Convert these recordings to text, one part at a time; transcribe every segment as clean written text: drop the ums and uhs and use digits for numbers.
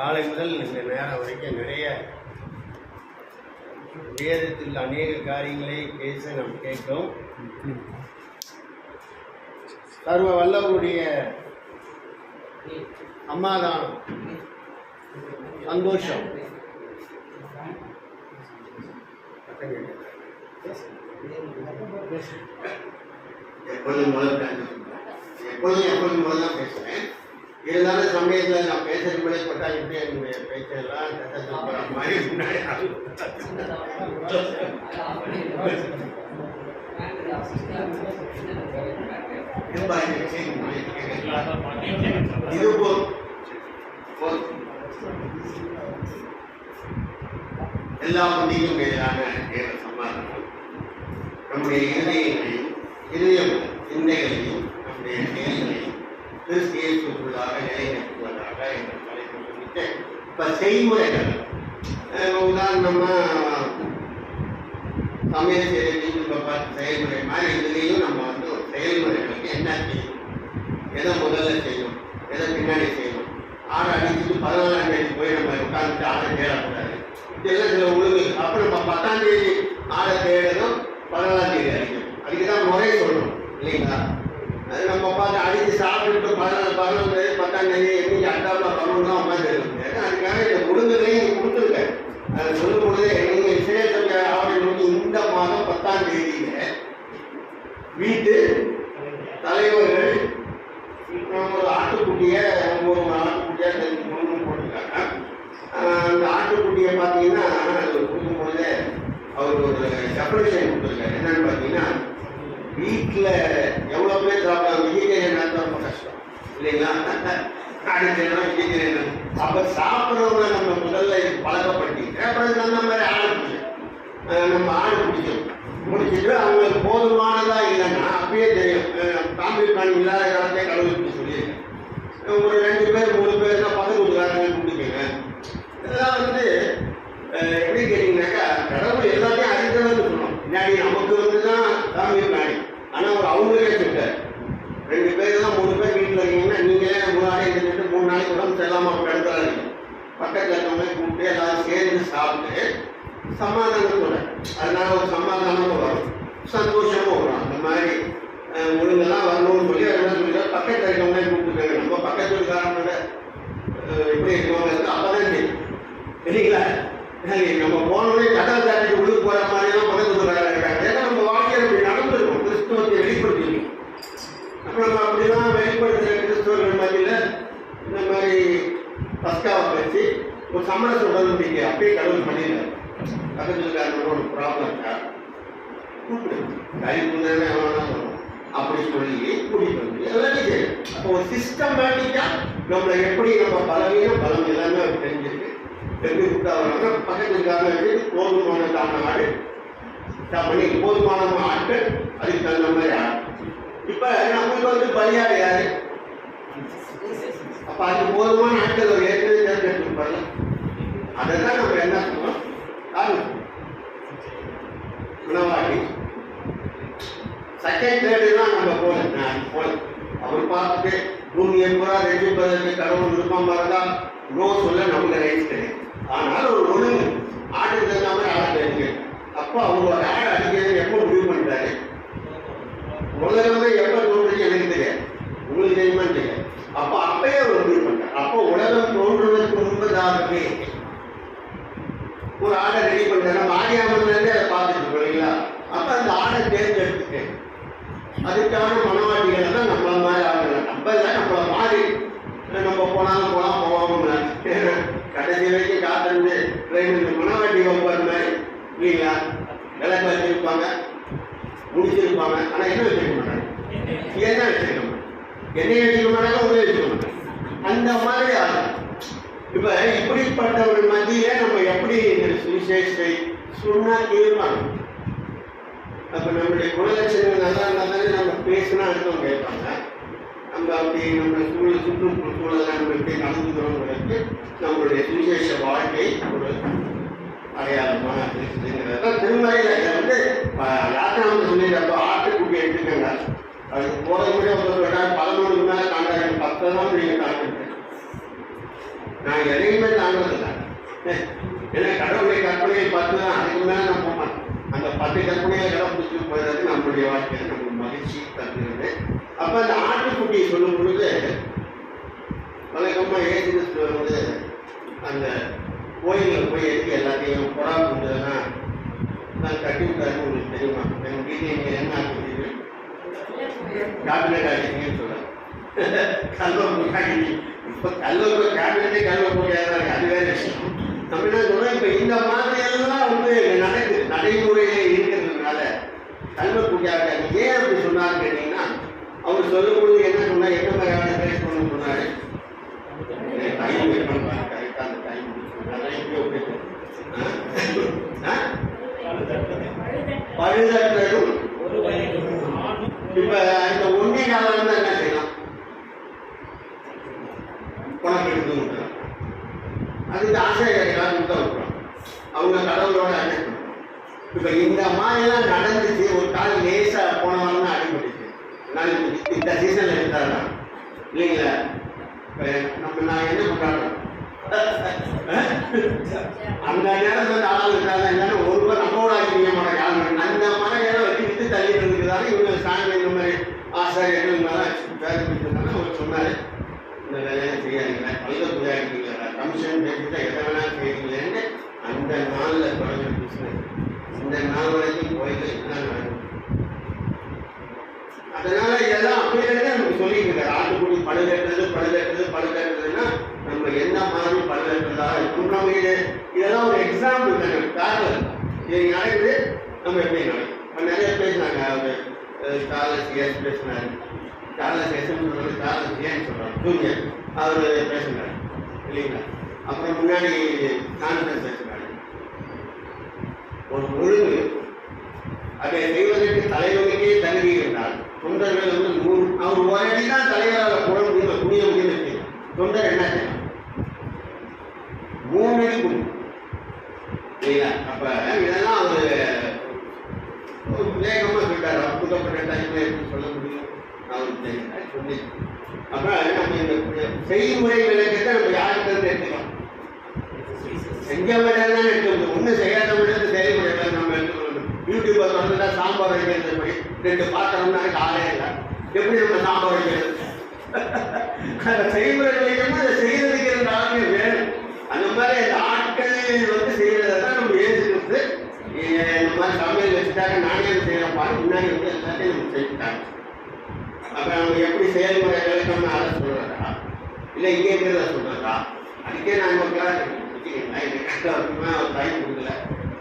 காலை முதல் இந்த நேரம் வரைக்கும் நிறைய வேதத்தில் அநேக காரியங்களை பேச நாம் கேட்டோம். சர்வ வல்லவருடைய சமாதானம், சந்தோஷம், எப்பொழுதும் முதல்ல பேசுகிறேன். இருந்தாலும் சமயத்தில் நான் பேசுறது கூட போட்டால் எப்படி என்னுடைய பேச்செல்லாம் மாதிரி முன்னாடி இது எல்லா புத்திக்கும் மேலான தேவ சமாதானம் நம்முடைய இதயம் சிந்தைகளையும் நம்முடைய செயல்களையும் கிறிஸ்தியேசுக்குள்ளாக நிலைநிறுத்துவதாக என்ற தலைப்பு சொல்லிட்டு இப்போ செய்முறைகள் உதாரணமாக சமையல் செய்யறதையும் இப்போ பார்த்து செயல்முறை மாதிரி இதுலேயும் நம்ம வந்து ஒரு செயல்முறைகளுக்கு என்ன செய்யணும், எதை முதல்ல செய்யணும், எதை பின்னாடி செய்யணும், ஆடை அடிச்சுட்டு 14ஆம் தேதி போய் நம்ம உட்காந்துட்டு ஆடை தேடக்கூடாது. இதெல்லாம் சில ஒழுங்கு. அப்புறம் நம்ம 10ஆம் தேதி ஆடை தேடணும், 14ஆம் தேதி அடிக்கணும். அதுக்கு தான் முறை சொல்லணும் இல்லைங்களா? அது நம்ம பார்த்து அடித்து சாப்பிட்டு 14 தேதி 10ஆம் தேதி எப்படி அட்டாவில் வரணும் தான் உட்காந்துருக்கு. அதுக்காக இந்த ஒழுங்குகளையும் கொடுத்துருக்கேன். அதை சொல்லும் பொழுது நீங்கள் விசேஷ ஆவணை நோக்கி இந்த மாதம் 10ஆம் தேதியில வீட்டு தலைவர்கள் ஒரு ஆட்டுக்குட்டியை ஒவ்வொரு ஆட்டுக்குட்டியாக தெரிஞ்சு கொடுக்கணும்னு போட்டிருக்காங்க. அந்த ஆட்டுக்குட்டியை பார்த்தீங்கன்னா அது கொடுக்கும் பொழுது அவர் ஒரு செப்பரேஷன் கொடுத்துருக்காரு. என்னன்னு பார்த்தீங்கன்னா வீட்டில் எவ்வளோ பேர் சாப்பிட்டாங்க வெஜிடேரியன் தான் ரொம்ப கஷ்டம் இல்லைங்களா? அடிச்சேன்னா வெஜிடேரியன். அப்போ சாப்பிட்றவங்க நம்ம முதல்ல பழக்கப்படுத்திட்டு அப்புறம் அந்த மாதிரி ஆடு பிடிக்கும். நம்ம ஆடு பிடிக்கும் முடிச்சுட்டு அவங்களுக்கு போதுமானதாக இல்லைன்னா அப்பயே தெரியும். காம்பி பாணி இல்லாத காலத்தையே கடவுளுக்கு சொல்லியிருக்கேன். ஒரு 2 பேர் 3 பேர் தான் பக்கத்து வீட்டுக்காரங்க பிடிக்குங்க. இதெல்லாம் வந்து எப்படி கேட்டீங்கன்னாக்கா கடவுள் எல்லாத்தையும் அறிந்தவன்னு சொல்லணும். பின்னாடி நமக்கு வந்து தான் காம்பி பாணி. ஆனால் அவர் அவங்களே சொல்லிட்டார் 2 பேர் தான் 3 பேர் வீட்டில் இருக்கீங்கன்னா நீங்களே 3 நாளைக்கு இருந்துட்டு 3 நாளைக்கு உடம்பு செல்லாமல் கிடத்துறாங்க. பக்கத்தில் இருக்கவங்க கூப்பிட்டு எல்லாரும் சேர்ந்து சாப்பிட்டு சமாதானத்தோட அதனால ஒரு சமாதானமும் வரும், சந்தோஷமும் வரும். அந்த மாதிரி ஒழுங்கெல்லாம் வரணும்னு சொல்லி என்ன சொல்லிட்டா பக்கத்தில் இருக்கவங்களே கூப்பிட்டு நம்ம பக்கத்து இருக்காரங்களோட எப்படி இருக்கவங்க அப்பதான் தெரியும் இல்லைங்களா? நம்ம போனோடனே கடல் தாட்டிட்டு உள்ளுக்கு போகிற மாதிரிலாம் பக்கத்து இருக்காங்க. ஏன்னா நம்ம வாழ்க்கையில் அப்படி நடந்திருக்கும். கிறிஸ்துவத்தை வெளிப்படுத்திருக்கோம். அப்போ நம்ம அப்படிலாம் வெளிப்படுத்துகிற கிறிஸ்தவர்கள் மத்தியில் இந்த மாதிரி பஸ்காவை வச்சு ஒரு சமரச உடன்படிக்கை அப்படியே கடவுள் பண்ணிடுறாரு. பக்கத்துக்காரனோட ஒரு ப்ராப்ளம் இருக்கா கூப்பிடு கழிப்புதானே வரும் அப்படி சொல்லி கூட்டிட்டு வந்து எல்லாமே செய்யும். அப்போ ஒரு சிஸ்டமேட்டிக்காக நம்மளை எப்படி நம்ம பலவீனம் பலம் எல்லாமே அவர் தெரிஞ்சிருக்கு. எப்படி கூப்பிட்டாங்க பக்கத்துக்காரங்க போதுமான ஆடு பண்ணி போதுமான ஆட்கள் அதுக்கு தகுந்த மாதிரி ஆடு. இப்போ நம்மளுக்கு வந்து பலியாடு யாரு? அப்போ அது போதுமான ஆட்கள் ஒரு ஏற்கனவே தேர்ந்தெடுத்துருப்பாங்க. அதை தான் நம்ம என்ன சொல்லுவோம் உணவாடி செகண்ட் தேர்டுலாம் நம்ம போல அவர் பார்த்துட்டு பூமியை பூரா ரெடிப்பதற்கு கடவுள் விருப்பமாக இருந்தால் நோ சொல்ல நமக்கு ரைட்ஸ் கிடையாது. ஆனால் ஒரு ஒழுங்கு ஆட்டுக்கு தகுந்த மாதிரி ஆட தெரியுங்க. அப்போ அவங்களோட ஆடை அடிக்கிறது எப்போ முடிவு பண்ணிட்டாரு? உலகமே எப்போ தோன்றுச்சு எனக்கு தெரியாது, உங்களுக்கு தெரியுமான்னு தெரியாது. அப்போ அப்பயே அவர் முடிவு பண்ணிட்டார். அப்போ உலகம் தோன்றுவதற்கு முன்பதாகவே ஒரு ஆடை ரெடி பண்ணுறேன். நம்ம ஆடியாமலேருந்தே அதை பார்த்துட்டு இருக்கோம் இல்லைங்களா? அப்போ அந்த ஆடை தேர்ந்தெடுத்துட்டு அதுக்கான மனவாட்டிகளை தான் நம்மள மாதிரி ஆகலாம். நம்ம இல்லை நம்மளை மாறி நம்ம போனாலும் போகலாம் போவாங்க கடைசி வரைக்கும் காத்திருந்து ட்ரெயின் மனவாட்டி வைப்பார் மாதிரி இல்லைங்களா? விளக்கு வச்சிருப்பாங்க முடிச்சிருப்பாங்க. ஆனால் என்ன வச்சுக்க மாட்டாங்க, என்ன வச்சுக்க மாட்டாங்க, என்னைய வச்சுக்க மாட்டாங்க, உதவி வச்சுக்க மாட்டாங்க. அந்த மாதிரி ஆகும். இப்போ இப்படிப்பட்டவர்கள் மத்தியிலே நம்ம எப்படி சுவிசேஷத்தை சொன்னா கேட்பாங்க. அப்போ நம்மளுடைய குணலட்சணங்கள் நல்லா இருந்தால் தானே நம்ம பேசினா அடுத்தவங்க கேட்பாங்க. நம்ம அப்படி நம்ம சுற்றுச்சூழலை நம்ம எப்படி நடந்துக்கிறோங்கிறதுக்கு நம்மளுடைய சுவிசேஷ வாழ்க்கை ஒரு அடையாளமாக இருக்குதுங்கிறத திருமலையில் வந்து யாத்திரை சொல்லிடுறப்போ ஆட்டுக்குட்டி எடுத்துக்கங்க. அதுக்கு போகிற முடியும் 11 மேலே காண்டாக்ட் 10 தான் நீங்கள் காண்டாக்ட் நான் எதையுமே தாங்குறதில்லை. ஏன்னா கடவுளுடைய கற்பனையை பார்த்து தான் அதுக்கு மேலே நான் போக மாட்டேன். அந்த 10 கற்பனையை கடைப்பிடிச்சு போயிடுறது நம்மளுடைய வாழ்க்கையில் நமக்கு மகிழ்ச்சி தருகிறது. அப்போ அந்த ஆட்டுக்குட்டியை சொல்லும் பொழுது வழக்கமாக ஏசுகிறிஸ்து வந்து அந்த கோயிலில் போய் எடுத்து எல்லாத்தையும் புறா கொண்டதெல்லாம் நான் கட்டி விட்டாருன்னு உங்களுக்கு தெரியுமா? எங்கள் வீட்டில் நீங்கள் என்ன ஆக்குறீங்க? கேபினட் ஆகிட்டீங்கன்னு சொல்கிறேன். கல்வ இப்போ கல்வ கேபினட்டே கல்வ போட்டியாக இருக்கு. அது வேறு விஷயம். நம்ம என்ன சொல்கிறோம், இப்போ இந்த மாதிரியெல்லாம் வந்து நடைமுறையில் இருக்கிறதுனால கல்வ பூஜையாக ஏன் அப்படி சொன்னார்னு கேட்டீங்கன்னா, அவர் சொல்லும்பொழுது என்ன சொன்னார், என்ன மாதிரியான பேர் சொன்னார், டைம் வைக்கணும் கரெக்டாக அந்த டைம் அதான் எப்படியோ பழுதற்றதும். இப்ப இந்த ஒன்னே காலம் தான் என்ன செய்யலாம், பணம் எடுத்து அதுக்கு ஆசிரியர்களாக விட்டுறோம். அவங்க கடவுளோட அட்ஜஸ்ட் பண்ணுறோம். இப்ப இந்த மாதிரிலாம் நடந்துச்சு. ஒரு கால் லேசா போனவங்க அடிபட்டுச்சு. இந்த சீசன்ல எடுத்தாரா இல்லைங்களா? நான் என்ன பண்றோம், அந்த நேரத்தில் வந்து ஆள் இருக்காங்க இருந்தாலும் ஒரு பேர் நம்மோட ஆக்கிங்க மாட்டாங்க. அந்த மாதிரி நேரம் வச்சு விட்டு தள்ளிட்டு இருக்குதாலும் இவங்க சாமி இந்த மாதிரி ஆசிரியர்கள் இந்த மாதிரிலாம் பேர் பிடிச்சிருந்தாங்க. அவர் சொன்னார், இந்த வேலையை செய்யாதீங்களா, பல்ல புரியாதீங்களா, கமிஷன் பேசிட்டா எதை வேணாலும் செய்யுங்களேன்னு. அந்த நாளில் தொடங்கின பிஸ்னஸ் இந்த நாள் வரைக்கும் கோயிலில் இதுதான் நடக்கும். அதனால இதெல்லாம் அப்படியே நமக்கு சொல்லிட்டு இருக்காரு. ஆட்டுக்குடி பழுதேற்றதுன்னா நம்ம என்ன மாதிரி பழுதேற்றதா இருக்கும். நம்ம இதெல்லாம் ஒரு எக்ஸாம்பிள் தானே. காரணம் இது நடக்குது, நம்ம எப்படி நடக்கும். நிறைய பேசினாங்க. அவர் சார்லஸ் எஸ் பேசினார். சார்லஸ் எஸ்ன்னு சொல்றது சார்லஸ் ஏன்னு சொல்றாரு, ஜூனியர். அவர் பேசினார் இல்லைங்களா? அப்புறம் முன்னாடி கான்ஃபரன்ஸ் பேசினார். ஒரு ஒழுங்கு அதை செய்வதற்கு தலைவனுக்கே தகுதி இருந்தால் தொண்டர்கள் வந்து அவர் ஒரு அடி தான் தலைவரால் போட முடியும், புனிய முடியும். தொண்டர் என்ன செய்யலாம், 3 அடி புரியும் இல்லைங்களா? அப்ப இதெல்லாம் அவர் வேகமாக சொல்லிட்டார். அற்புதப்பட்ட டைம்ல எப்படி சொல்ல முடியும் அவருக்கு தெரியும் சொல்லி. அப்ப நம்ம இந்த செய்முறை விளக்கத்தை நம்ம யாருக்கு இருந்து எடுத்துக்கலாம், செஞ்ச விடம் தான் எடுக்க முடியும். ஒன்றும் செய்யாத விடத்து செயல்முறை நம்ம எடுத்துக்கணும். யூடியூபர் வந்துட்டா சாம்பார் வைக்கிறது படி 2 பாத்திரம்னா ஆளே இல்லை. எப்படி நம்ம சாம்பார் வைக்கிறது? அந்த செய்முறை வைக்கணும். அதை செய்யறதுக்கு இருந்த ஆளுமே வேணும். அந்த மாதிரி அந்த ஆட்கள் வந்து செய்யறதை தான் நம்ம ஏற்றுக்கிறது. இந்த மாதிரி சமையல் வச்சுட்டாங்க, நானே செய்யறப்பா முன்னாடி வந்து எல்லாத்தையும் நம்ம செஞ்சுட்டாங்க. அப்ப நம்ம எப்படி செயல்முறை விளக்கம்னு அதை சொல்றதா இல்லை இங்கே இருக்கிறத சொல்றதா? அதுக்கே நாங்கள் ஒரு கிளாஸ் வச்சுக்கீங்களா, ஒரு டைம் கொடுக்கல.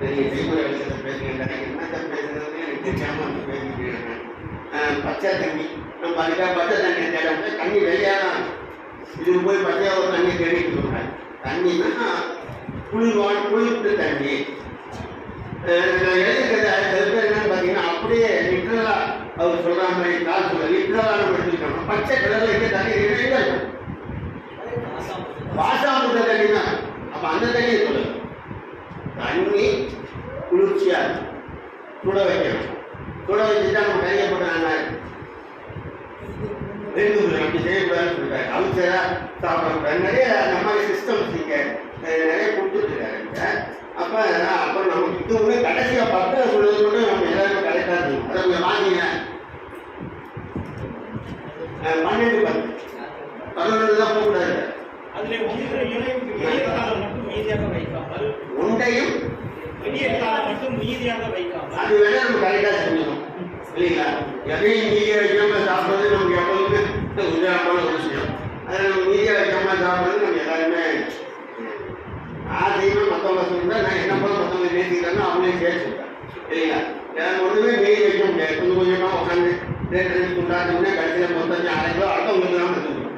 நீங்கள் செய்முறை விளக்கத்தை பேசுகிறேன், என்னத்தை பேசுறதுன்னு எனக்கு தெரியாமல் பேசிக்கிறேன். பச்சை தண்ணி நம்ம அதுக்காக பச்சை தண்ணி தேட தண்ணி வெள்ளையாக இதுக்கு போய் பச்சையாக ஒரு தண்ணி தேடிட்டு சொல்கிறேன். தண்ணின்னா குளிர்விட்டு தண்ணி எழுதுக்கிறது. சில பேர் என்னன்னு பார்த்தீங்கன்னா அப்படியே லிட்டரலா அவர் சொல்ற மாதிரி கால் சொல்ல லிட்டரலா நம்ம எடுத்துக்கிட்டோம். பச்சை கலர்ல இருக்க தண்ணி எங்க இருக்கும், வாசாமுட்ட தண்ணி தான். அப்ப அந்த தண்ணியை சொல்லுங்க. தண்ணி குளிர்ச்சியா சுட வைக்கணும். சுட வச்சுட்டா நம்ம கையை போட்டாங்க 2 அப்படி செய்யக்கூடாதுன்னு சொல்லிட்டாரு. அவுச்சரா சாப்பிடக்கூடாது. நிறைய அந்த மாதிரி சிஸ்டம்ஸ் நீங்க நிறைய கொடுத்துட்டு இருக்காரு. அப்ப நமக்கு இதுவுமே கடைசியா 10 சொல்றது கூட நம்ம எல்லாருமே கரெக்டா இருக்கும். அதை நீங்க வாங்கிங்க 12 10 11 தான் போகக்கூடாது. உண்டையும் அது வேணா நம்ம கரெக்டா செஞ்சுக்கணும் இல்லைங்களா? எதையும் மீதியா வைக்காம சாப்பிட்றது நமக்கு எப்போதுமே உதாரணமான ஒரு விஷயம். அதை நம்ம மீதியா வைக்காம சாப்பிட்றது நம்ம எல்லாருமே ஆசையும் மற்றவங்க சொல்லிட்டா நான் என்ன போல மற்றவங்க நேசிக்கிறாங்க அவங்களே சேர்த்துட்டேன் இல்லைங்களா? எனக்கு ஒன்றுமே மீதி வைக்க முடியாது. கொஞ்சம் கொஞ்சமாக உட்காந்து ரேட்டு கொண்டாடுறதுன்னா கடைசியில் மொத்தம் 6 கிலோ அடுத்தவங்களுக்கு தான் எடுத்துக்கணும்.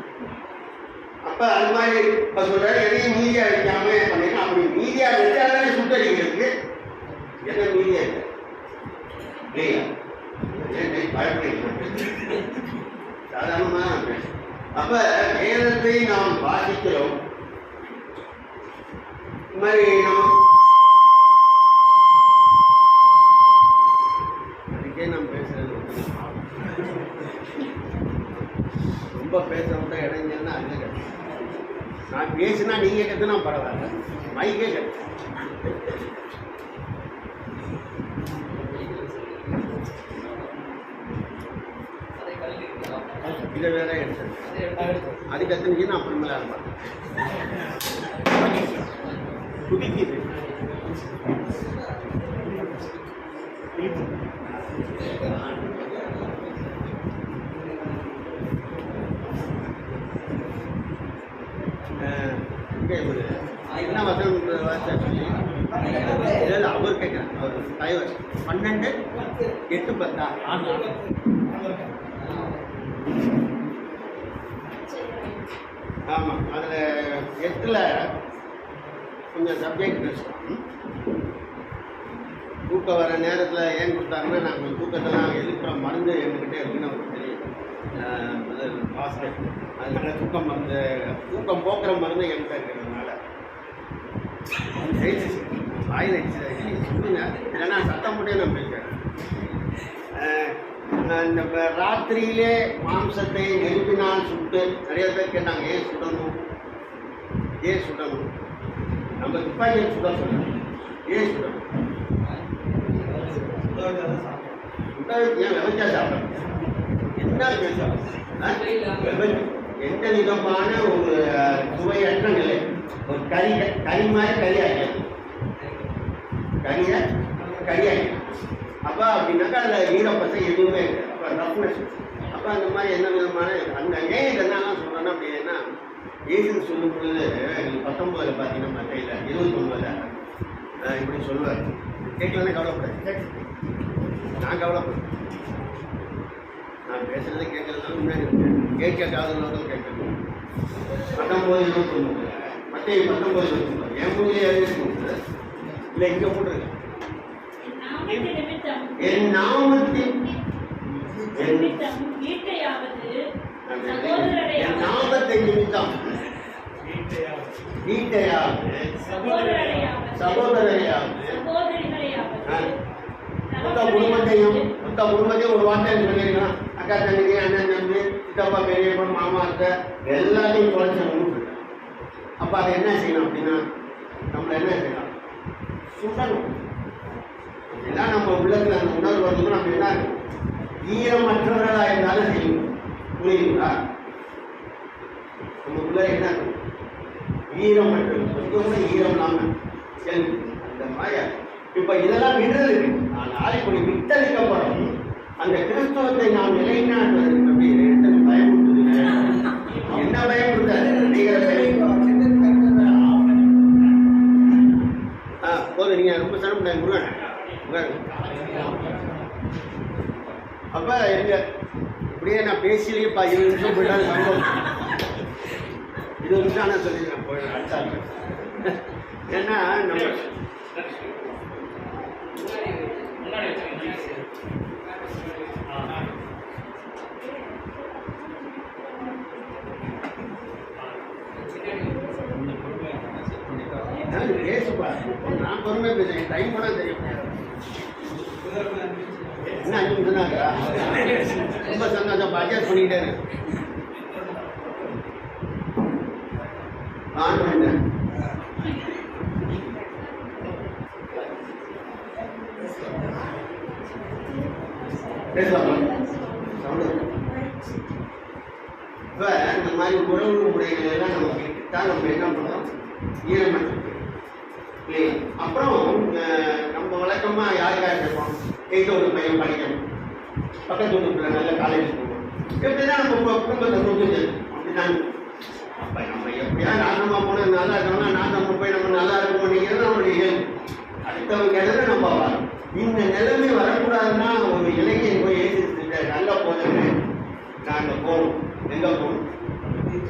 அப்போ அது மாதிரி இப்போ சொல்கிறாரு எதையும் மீதியா வைக்காம பண்ணிங்கன்னா அப்படி மீதியா வச்சாலே சுட்டடிக்கிறதுக்கு என்ன மீதியா இல்லை இல்லையா? சாதாரணமாக அப்ப வேதத்தை நாம் வாசிக்கிறோம். இந்த மாதிரி அதுக்கே நாம் பேசுறது ரொம்ப பேச விட்டா இடைஞ்சல்னா அது நான் பேசினா நீங்க கத்தனா பரவாயில்ல, மைக்கே கட்டு. இதை வேற எடுத்து அது கத்துனுச்சுன்னா அப்புறமேல இருப்பாங்க குதிக்குது. என்ன வசனம் சொல்லி இல்லை அவர் கேட்குறேன். அவர் தலைவர் 12:8-10 ஆமாம். அதில் 8ல் கொஞ்சம் சப்ஜெக்ட் பேசுவோம். தூக்கம் வர நேரத்தில் ஏன் கொடுத்தாங்கன்னா நான் கொஞ்சம் தூக்கத்தெல்லாம் எதிர்க்கிற மருந்து என்கிட்ட இருக்குன்னு அவருக்கு தெரியும். ஹாஸ்பிட்டல் அதனால தூக்கம் போக்குற மருந்து என்கிட்ட இருக்கிறதுனால வாயில் சொல்லுங்க, இல்லைன்னா சத்தம் போட்டே நான் பேசுகிறேன். இந்த ராத்திரியிலே மாம்சத்தை நெருப்பினால் சுட்டு நிறைய பேர் கேட்டாங்க, ஏன் சுடணும், ஏன் சுடணும்? நம்ம துப்பாக்கியை சுட சொல்லணும், ஏன் சுடணும்? ஏன் விவச்சா சாப்பிடணும்? என்ன பேச எந்த விதமான ஒரு சுவையற்ற நிலை, ஒரு கறி மாதிரி கறியாக்கி அப்போ அப்படின்னாக்கா அதில் ஈரப்பசை எதுவுமே இல்லை. அப்போ ரஃப்னஸ். அப்போ அந்த மாதிரி என்ன விதமான அந்த ஏன் இதெல்லாம் சொல்கிறேன்னா அப்படின்னா ஏசுன்னு சொல்லும் பொழுது 19 பார்த்தீங்கன்னா மற்றையில் 29 இப்படி சொல்லுவார். கேட்கலன்னு கவலைப்படாது, நான் கவலைப்படுறேன். நான் பேசுகிறத கேட்கறதுனால முன்னாடி கேட்க காதலோடு கேட்கணும். 19:29 மற்ற 19:29 என் மொழியை எழுதிட்டு இல்லை இங்கே போட்டுருக்கேன். என் நாமத்தின் நாமத்தை நிமித்தம் வீட்டையாவது சகோதரரையாவது மொத்த குடும்பத்தையும் ஒரு வார்த்தை சொல்லியிருக்கான். அக்கா தங்கச்சி, அண்ணன் தம்பி, சித்தப்பா பெரியப்பா மாமா அத்தை எல்லாத்தையும் குறைச்சணும். அப்போ அதை என்ன செய்யணும் அப்படின்னா நம்மளை என்ன செய்யலாம்? சுடணும். எல்லாம் நம்ம உள்ளத்தில் அந்த உணர்வு வரதுக்கு நம்ம என்ன இருக்கும்? ஈரமற்றவர்களாக இருந்தாலும் செய்யணும். புரியுங்களா? நம்ம உள்ள என்ன இருக்கும்? ஈரமற்றது, கொஞ்சம் கூட ஈரம் இல்லாமல் செல்வி அந்த மாதிரி. இப்போ இதெல்லாம் விடுதல் இருக்கு. ஆனால் இப்படி விட்டளிக்கப்படும் அந்த கிறிஸ்தவத்தை நாம் நிலைநாட்டுவதற்கு அப்படின்னு பயமுறுத்துது. என்ன பயமுறுத்தாது? போதும், நீங்க ரொம்ப சிரமம் முருகன். அப்ப எங்க இப்படியே நான் பேசிலேயேப்பா 20 நிமிஷம் போயிட்டாலும் சம்பவம் 20 நிமிஷம் ஆனால் சொல்லிடுறேன் போயிடுறேன் அடுத்தாங்க. ஏன்னா நம்ம பேசுப்பா, நான் பொறுமையாக பேசுறேன். டைம் கூட தெரியும். என்ன 5 நிமிஷம் தாங்க, ரொம்ப சந்தோஷம். அட்ஜஸ்ட் பண்ணிக்கிட்டே இருக்கு. பேசலாமா? இப்போ இந்த மாதிரி உறவு முறைகள் எல்லாம் நம்ம கேட்டுட்டா நம்ம என்ன பண்ணுறோம்? ஈரமற்றது இல்லையா? அப்புறம் நம்ம வழக்கமாக யாருக்காக இருப்போம்? ஒரு பையன் படிக்கணும், பக்கத்து வீட்டுக்குள்ள நல்ல காலேஜ் போகணும், எப்படிதான் நம்ம குடும்பத்தை முடிஞ்சது அப்படிதான். அப்போ நம்ம எப்படியா நாசமாக போனால் நல்லா இருக்கணும்னா நாசமாக போய் நம்ம நல்லா இருக்கணும்னு நம்மளுடைய இயல்பு. அடுத்தவங்க இடத்துல நம்ம வரோம். இந்த நிலைமை வரக்கூடாதுன்னா ஒரு இளைஞன் போய் ஏசிட்டு நல்லா போதுங்க, நாங்கள் போகணும், எங்கே போகணும்,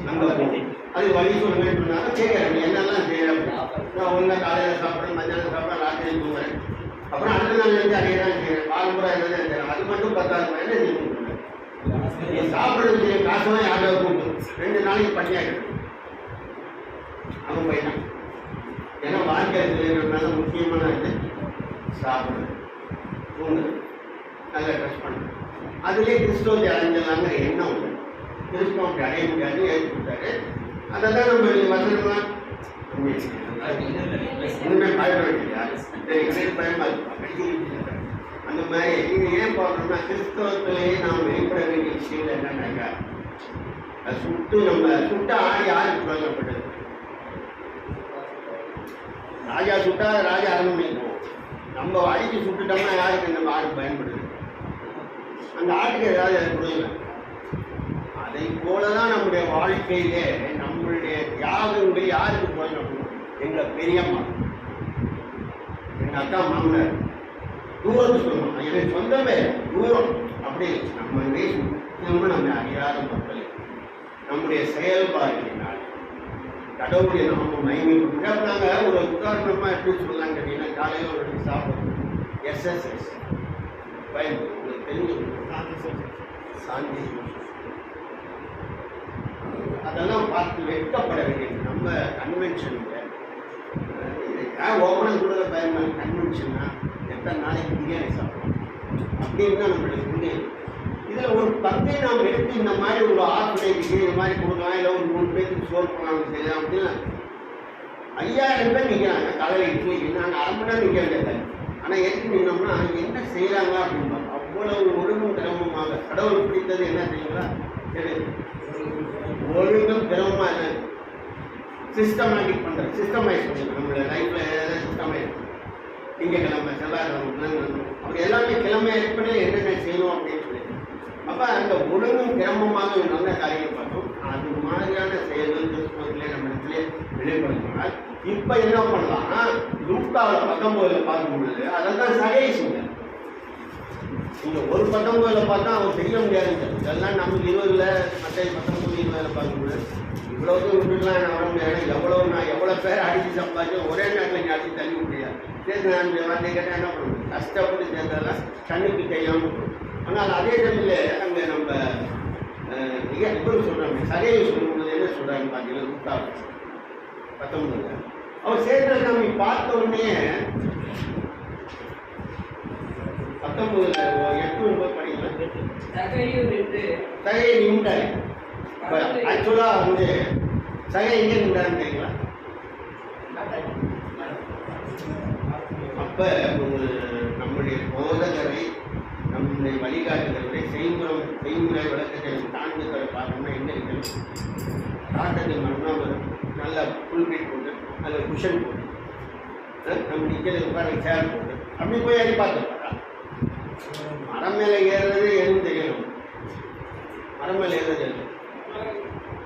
அங்கே போகணும், அது வழி சொல்லுங்கன்னு சொன்னாலும் கேட்குறேன். என்னெல்லாம் செய்யறேன்? நான் ஒழுங்கா காலையில் சாப்பிட்றேன், மத்தியானம் சாப்பிட்றேன், ராத்திரி தூங்குறேன், அப்புறம் அடுத்த நாள் வந்து அதே தான் செய்யறேன், பால்புறா என்ன செய்யறேன். அது மட்டும் 10,000 என்ன நீ சாப்பிட்றது காசெல்லாம் யாராவது கூப்பிட்டு 2 நாளைக்கு பண்ணியாக்கிடும் அவன் பையன். ஏன்னா வாழ்க்கை செய்யறதுனால முக்கியமான இது சாப்பிடுறது, தூங்குறது, நல்லா ட்ரெஸ் பண்ணுறது. அதுலேயே கிறிஸ்தவத்தை அடைஞ்சலாங்கிற எண்ணம் உண்டு. கிறிஸ்தவத்தை அடைய முடியாது ஏற்றுக்கிட்டாரு. அதை தான் நம்ம வசனமாக ஒன்றுமே பயப்பட வேண்டியா? எனக்கு பயமா இருக்கு. அந்த மாதிரி நீங்க ஏன் பார்க்கணும்னா கிறிஸ்தவத்திலேயே நாம் வெளிப்பட வேண்டிய விஷயங்கள் என்னன்னாக்கா, அது சுட்ட ஆடி யாருக்கு பிரயோஜனப்பட்டது? ராஜா சுட்டா ராஜா அரண்மனை போவோம். நம்ம அடிச்சு சுட்டுட்டோம்னா யாருக்கு நம்ம ஆடு பயன்படுது? அந்த ஆட்டுக்கு ஏதாவது பிரயோஜனம். அதை போலதான் நம்முடைய வாழ்க்கையிலே நம்மளுடைய தியாகங்கள் யாருக்கு பிரயோஜனம்? எங்க பெரியம்மா, எங்க அக்கா மாமனார், தூரத்து சொல்லணும். எனக்கு சொந்தமே தூரம். அப்படி நம்ம நம்ம அறியாத மக்கள் நம்முடைய செயல்பாடுகளினால் கடவுளுடைய நாம மகிமை. நாங்கள் ஒரு உதாரணமா எப்படி சொல்லலாம் கேட்டீங்கன்னா, காலையில் ஒரு சாப்பிடுவோம். SSS பைபிள் உங்களுக்கு தெரிஞ்சு சாந்தி, அதெல்லாம் பார்த்து வெட்கப்பட வேண்டியது. நம்ம கன்வென்ஷனுங்க ஓப்பனாக சொல்றத பயமா கன்வென்ஷன்னா எத்தனை நாளைக்கு பிரியாணி சாப்பிடணும் அப்படின்னு தான் நம்மளுடைய புரியுது. இதில் ஒரு பங்கை நாம் எடுத்து இந்த மாதிரி ஒரு ஆர்ஃபனேஜுக்கு இந்த மாதிரி கொடுக்கலாம், இல்லை ஒரு 3 பேருக்கு சோறு போகலாம் செய்யலாம் அப்படின்னா 5000 பேர் நிற்கிறாங்க. காலையில் இட்லி நாங்கள் 1/2 மணி நேரம் நிற்க வேண்டியது. ஆனால் எதுக்கு நின்னோம்னா என்ன செய்கிறாங்க அப்படின்னு அவ்வளவு ஒழுங்கும் கிரமமாக கடவுள் பிடித்தது என்ன தெரியுங்களா? ஒழுங்கும் கிரமமா என்ன சிஸ்டமேட்டிக் பண்ணுறது, சிஸ்டமைஸ் பண்ணுறது. நம்மளோட லைஃப்பில் ஏதாவது சிஸ்டமைஸ் திங்கக்கிழமை செவ்வாய்க்கிழமை அப்படி எல்லாமே கிழமை ஏற்பட என்னென்ன செய்யணும் அப்படின்னு சொல்லி அப்போ அந்த ஒழுங்கும் கிரமமாக நல்ல காரியம் பார்த்தோம். அது மாதிரியான செயல்கள் கிறிஸ்துவத்திலே நம்ம இடத்துல வெளிப்படுத்தினால் இப்போ என்ன பண்ணலாம்னா லூக்காவில் 19 பார்க்கும்பொழுது அதெல்லாம் சகையை செஞ்சார். நீங்கள் ஒரு 19 பார்த்தா அவன் செய்ய முடியாதுங்க. இதெல்லாம் நமக்கு 20 மற்ற 19 20 பார்க்கும்போது இவ்வளவு விட்டுலாம் நான் வர முடியாது. நான் எவ்வளோ பேர் அடித்து சம்பாதிச்சு ஒரே நேரத்தில் நீ அடித்து தள்ளி முடியாது. சரி, நான் வார்த்தை கேட்டால் என்ன பண்ணுவோம்? கஷ்டப்பட்டு சேர்ந்ததெல்லாம் கண்ணுக்கு கையாமல். ஆனால் அதே டைமில் அங்கே நம்ம எப்படி சொல்கிறாங்க, சகையை சொல்லும்போது என்ன சொல்கிறாங்க பார்த்தீங்கன்னா லூக்காவில் 19 அவர் சேர்ந்த நம்ம பார்த்த உடனே 19 8 படிக்கலாம். சகையை நின்றாரு. ஆக்சுவலாக வந்து சகை எங்கே நின்றாருன்னு தெரியுங்களா? அப்போ நம்முடைய போதகரை நம்முடைய வழிகாட்டுதலை செய்முறை விளக்கத்தை தாண்டுதலை பார்க்கணும்னா எங்கே இருக்கிறது? காட்டத்தை மரம்னா ஒரு நல்ல புல்பீட் போட்டு அதில் குஷன் போட்டு நம்ம நிற்கிறது உட்கார சேர் போட்டு அப்படி போய் அடி பார்த்துருப்பாரா? மரம் மேலே ஏறுறது எதுவும் தெரியணும். மரம் மேலே ஏறுறது எது?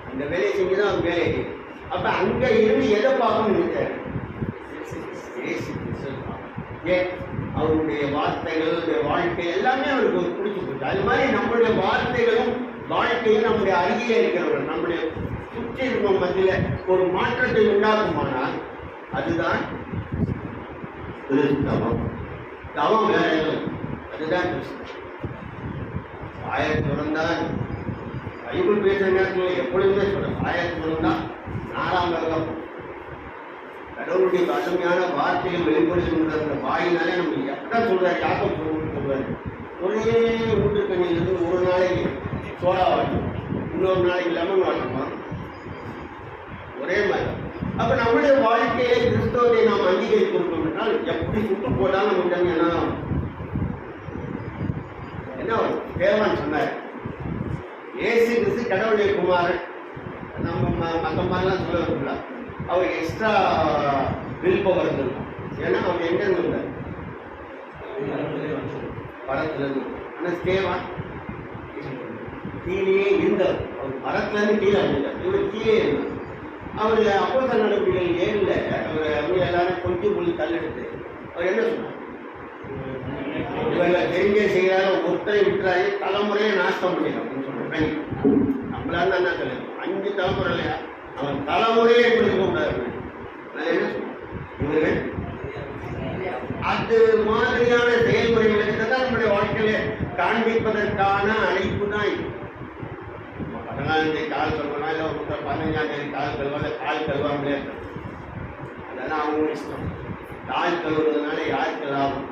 அந்த வேலையை செஞ்சு தான் அவர் வேலை. அப்போ அங்கே இருந்து எதை பார்க்கணும்னு நினைச்சாரு? ஏன் அவருடைய வார்த்தைகள் வாழ்க்கை எல்லாமே அவருக்கு பிடிச்சி போச்சு. அது மாதிரி நம்மளுடைய வார்த்தைகளும் வாழ்க்கையும் நம்முடைய அருகிலே இருக்கிறவர்கள் நம்முடைய சுற்றி இருக்கும் மத்தியில் ஒரு மாற்றத்தை உண்டாக்குமானால் அதுதான் தவம். தவம் வேற எதுவும் அதுதான் ஆயத்துடன் பைபிள் பேசுகிற நேரத்தில் எப்பொழுதுமே சொல்கிறேன். ஆயத்துடன் தான் 4ஆம் வருடம் கடவுளுடைய கடுமையான வார்த்தைகள் வெளிப்படுத்துகின்ற அந்த வாயினாலே நம்ம எப்போ சொல்கிறார்? யாக்கம் சொல்லுவார், ஒரே ஊற்றுக்கண்ணிலிருந்து ஒரு நாளைக்கு சோடா வாட்டணும், இன்னொரு நாளைக்கு லெமன் வாட்டணும், ஒரே மாதிரி. அப்போ நம்முடைய வாழ்க்கையை கிறிஸ்தவத்தை நாம் அங்கீகரித்திருக்கோம் என்றால் எப்படி சுட்டு போட்டாலும் நம்ம என்ன தேவான் சொன்னார், ஏசு கிறிஸ்து கடவுளுடைய குமாரன். நம்ம மற்ற மாதிரிலாம் சொல்ல வரலாம். அவர் எக்ஸ்ட்ரா வில் பவர் இருந்திருக்கும். ஏன்னா அவர் எங்கே இருந்தார்? படத்துலேருந்து. ஆனால் தேவான் கீழே இருந்தார். அவர் மரத்துலேருந்து கீழே இருந்தார், இவர் கீழே இருந்தார். அவர் அப்போஸ்தலர் நடவடிக்கைகள் 7 அவர் எல்லாரும் கொஞ்சம் புள்ளி தள்ளெடுத்து அவர் என்ன சொன்னார்? இவங்க தெரிஞ்சே செய்கிறாங்க, ஒருத்தரை விட்டுறாரு, தலைமுறையை நாசம் பண்ணிடும் அப்படின்னு சொல்றேன். நம்மளால என்ன சொல்லுங்க, 5 தலைமுறை இல்லையா, அவன் தலைமுறையே எப்படி இருக்க கூடாது. நான் என்ன சொல்றேன், இவர்கள் அது மாதிரியான செயல்முறைகளுக்கு தான் நம்முடைய வாழ்க்கையில காண்பிப்பதற்கான அழைப்பு தான் இது. 14ஆம் தேதி கால் கழுவனா, இல்லை 15ஆம் தேதி கால் கழுவா, இல்லை கால் கழுவாமலே இருக்கும். அதெல்லாம் அவங்க இஷ்டம். கால் கழுவுறதுனால யாருக்கு லாபம்?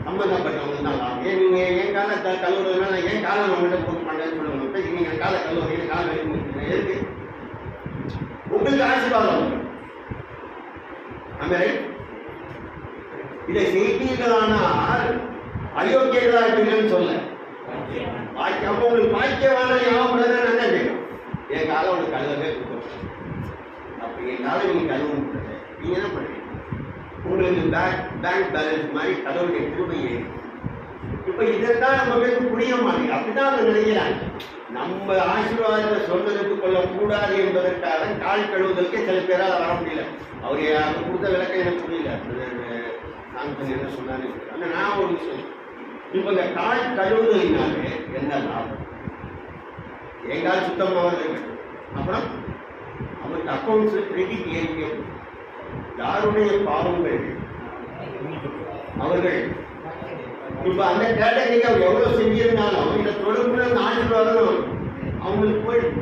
சம்பந்தப்பட்டவங்க தான் லாபம். ஏன் நீங்கள் என் காலை கழுவுறதுனால ஏன் காலை நம்மகிட்ட போக மாட்டேன்னு சொல்லுவாங்க. நீங்கள் காலை கழுவுறீங்க, கால் வெளியே எதுக்கு? உங்களுக்கு ஆசீர்வாதம். இதை செய்தீர்களானால் அயோக்கியர்களா இருப்பீங்கன்னு சொல்ல. அப்ப உங்களுக்கு பாக்கியவான ஞாபகம் என்ன செய்யணும்? என் காலம் உங்களுக்கு கழுவவே கொடுக்கும். அப்ப என் காலம் நீங்க கழுவ முடியாது. நீங்க என்ன பண்ணுறீங்க? உங்களுக்கு பேங்க் பேலன்ஸ் மாதிரி கடவுளுடைய கிருபையே. இப்ப இதைத்தான் நம்ம பேருக்கு புரிய மாட்டேங்குது. அப்படிதான் அவங்க நினைக்கிறாங்க. நம்ம ஆசீர்வாதத்தை சொன்னதுக்கு கொள்ளக்கூடாது என்பதற்காக கால் கழுவுதலுக்கே சில பேரால் வர முடியல. அவர் அவங்க கொடுத்த விளக்கம் எனக்கு புரியல. நான் என்ன சொன்னாரு. ஆனால் நான் ஒரு விஷயம், இப்ப இந்த கால் கழுவுதலினாலே என்ன லாபம்? என் கால் சுத்தமாக இருக்கு. அப்புறம் அவருக்கு அக்கௌண்ட்ஸ் கிரெடிட் ஏறிக்கே. யாருடைய பாவங்கள் அவர்கள் இப்ப அந்த கேட்டகரிக்கு அவர் எவ்வளவு செஞ்சிருந்தாலும் இந்த தொடர்புல அந்த ஆசீர்வாதம் அவங்களுக்கு போயிடும்.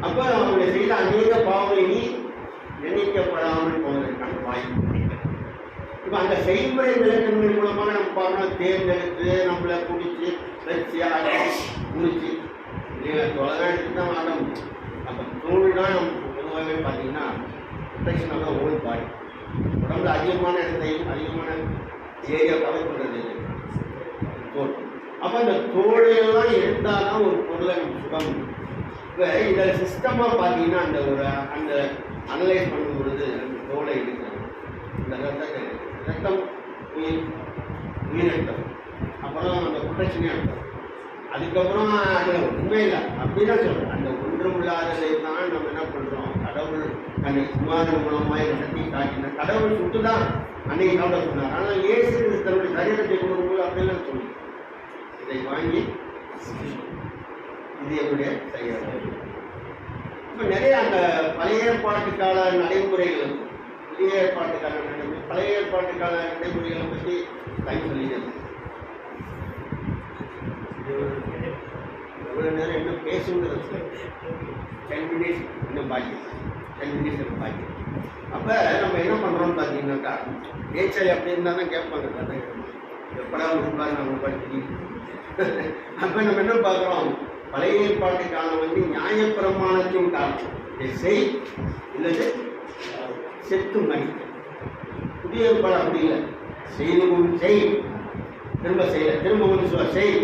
அப்ப அவங்க செய்த அநேக பாவங்களை நீ எண்ணிக்கப்படாமல் போவதற்கான வாய்ப்பு. இப்ப அந்த செய்முறை விளக்கங்கள் மூலமாக நம்ம பார்க்கணும். தேர்ந்தெடுத்து நம்மளை பிடிச்சி வச்சு முடிச்சு தொலைதான் எடுத்து தான் ஆக முடியும். அப்ப தோல் தான் நம்ம பொதுவாகவே பார்த்தீங்கன்னா protection of the whole body. உடம்புல அதிகமான இடத்தையும் அதிகமான ஏரியா கவர் பண்ணுறது தோல். அப்போ அந்த தோலையெல்லாம் எடுத்தால்தான் ஒரு பொருளை நம்ம சுடம். இப்போ இதில் சிஸ்டமாக பார்த்தீங்கன்னா அந்த அனலைஸ் பண்ணும் பொழுது அந்த தோலை எடுக்கணும். இந்த ரத்தம் உயிர் ரத்தம், அப்புறம் அந்த ப்ரொடெக்ஷனே அர்த்தம். அதுக்கப்புறம் அதில் ஒன்றுமே இல்லை அப்படிதான் சொல்கிறேன். அந்த ஒன்றும் இல்லாததை தான் நம்ம என்ன பண்ணுறோம், கடவுள் தன்னை குமாரன் மூலமாய் நடத்தி காட்டின கடவுள் சுட்டு தான் அன்னைக்கு சாப்பிட சொன்னார். ஆனால் இயேசு தன்னுடைய சரீரத்தை கொடுக்கும்போது அப்படிலாம் சொல்லி இதை வாங்கி இது என்னுடைய சரீரம். இப்போ நிறைய அந்த பழைய ஏற்பாட்டுக்கால நடைமுறைகள், புதிய ஏற்பாட்டுக்கான நடைமுறை, பழைய ஏற்பாட்டுக்கான நடைமுறைகளை பற்றி டைம் சொல்லிடுது. எவ்வளோ நேரம் இன்னும் பேசுங்கிறது 10 மினிட்ஸ் இன்னும் பாக்கி, 10 மினிட்ஸ் பாக்கி. அப்போ நம்ம என்ன பண்ணுறோம்னு பார்த்தீங்கன்னாக்கா, நேச்சர் எப்படி இருந்தால் தான் கேட்பாங்க கதை எப்படா இருப்பாரு நம்ம படிச்சு. அப்போ நம்ம என்ன பார்க்குறோம், பழைய ஏற்பாட்டுக்கான நியாயப்பிரமாணத்தையும் காரணம் செய் இல்லது செத்து மணி. புதிய ஏற்பாடு அப்படி இல்லை, செய்து கொண்டு செய், திரும்ப செய்யல, திரும்ப கொண்டு சொல்ல செய்.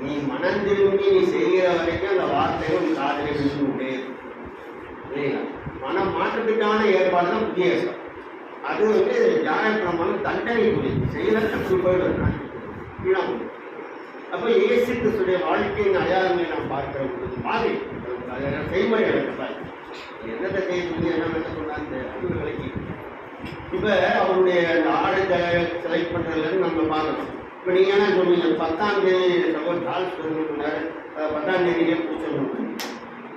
நீ மனம் திரும்பி நீ செய்கிற வரைக்கும் அந்த வார்த்தையும் காதலை விழுந்துட்டே இல்லைங்களா? மனம் மாற்றத்துக்கான ஏற்பாடு தான் புதிய ஏற்பாடு. அது நியாயப்பிரமாணம் தண்டனைக்குரியது. செய்யல தப்பு போயிடும். அப்போ இயேசு கிறிஸ்துடைய வாழ்க்கையின் அடையாளங்களை நாம் பார்க்கிற பொழுது மாதிரி செய்முறை எடுப்பார். என்னத்தை செய்ய சொல்லி என்ன சொன்னாங்க அறிவு விலைக்கு. இப்போ அவருடைய அந்த ஆடை செலக்ட் பண்ணுறதுலேருந்து நம்ம பார்க்கணும். இப்போ நீங்கள் என்ன சொன்னீங்க, 10ஆம் தேதி டால்ஸ் சொன்னார், 10ஆம் தேதியே பிடிச்சிடணும்.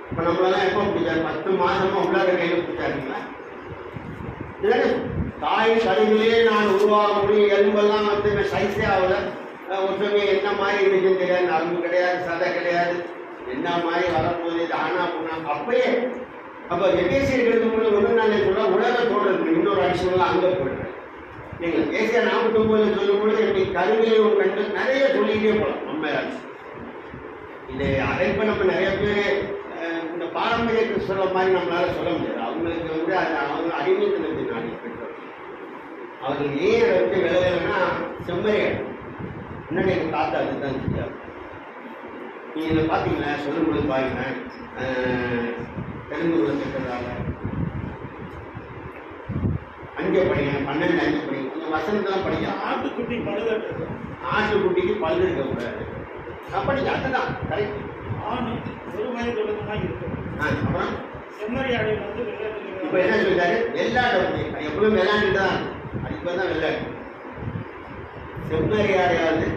இப்போ நம்மளெல்லாம் எப்போ பிடிச்சாரு? 10 மாதமாக உள்ளார கையில் பிடிச்சாருங்களா? இல்லைங்க, தாய் கருவிலே நான் உருவாக முடியும், எலும்பெல்லாம் சைஸே ஆகல. ஒருத்தவங்க என்ன மாதிரி இருக்குன்னு தெரியாது, நரம்பு கிடையாது, சதை கிடையாது, என்ன மாதிரி வரப்போகுது, ஆனா பொண்ணா அப்பயே. அப்போ எபேசியர் எழுதும்போது ஒன்று நான் சொல்ல உலகத்தோடு இருக்கு. இன்னொரு அடிஷனலாக அங்கே போயிடுறேன். நீங்கள் ஏசியா 49 சொல்லும்போது எப்படி கருவிலே ஒரு கண்டு நிறைய சொல்லிக்கிட்டே போகலாம். நம்ம இதை அழைப்ப நம்ம நிறைய பேர் இந்த பாரம்பரிய கிறிஸ்தவ மாதிரி நம்மளால சொல்ல முடியாது. அவங்களுக்கு அவங்க அடிமைத்தனத்தின் நாடி பெற்றோர். அவர்கள் ஏன் அதை விளையாடுனா செம்மறியாடு. முன்னாடி எங்கள் தாத்தா அதுதான் செஞ்சார். நீங்கள் இதை பார்த்தீங்களா? சொல்லும்போது பாருங்க, தெலுங்கு திட்டத்தால் அங்கே படிக்கணும், 12 5 படிக்கணும். கொஞ்சம் வசனத்தெல்லாம் படிக்க. ஆட்டுக்குட்டி பழுது, ஆட்டுக்குட்டிக்கு பழுது இருக்கக்கூடாது. படிக்க அதுதான் கரெக்ட். ஒரு வயது இருக்கும். அப்புறம் செம்மறியாடு இப்போ என்ன சொல்லிட்டாரு? வெள்ளாட்டை எப்பவுமே விளையாண்டு தான், இப்போ தான் வெள்ளாடு. செம்மறியாடையாவது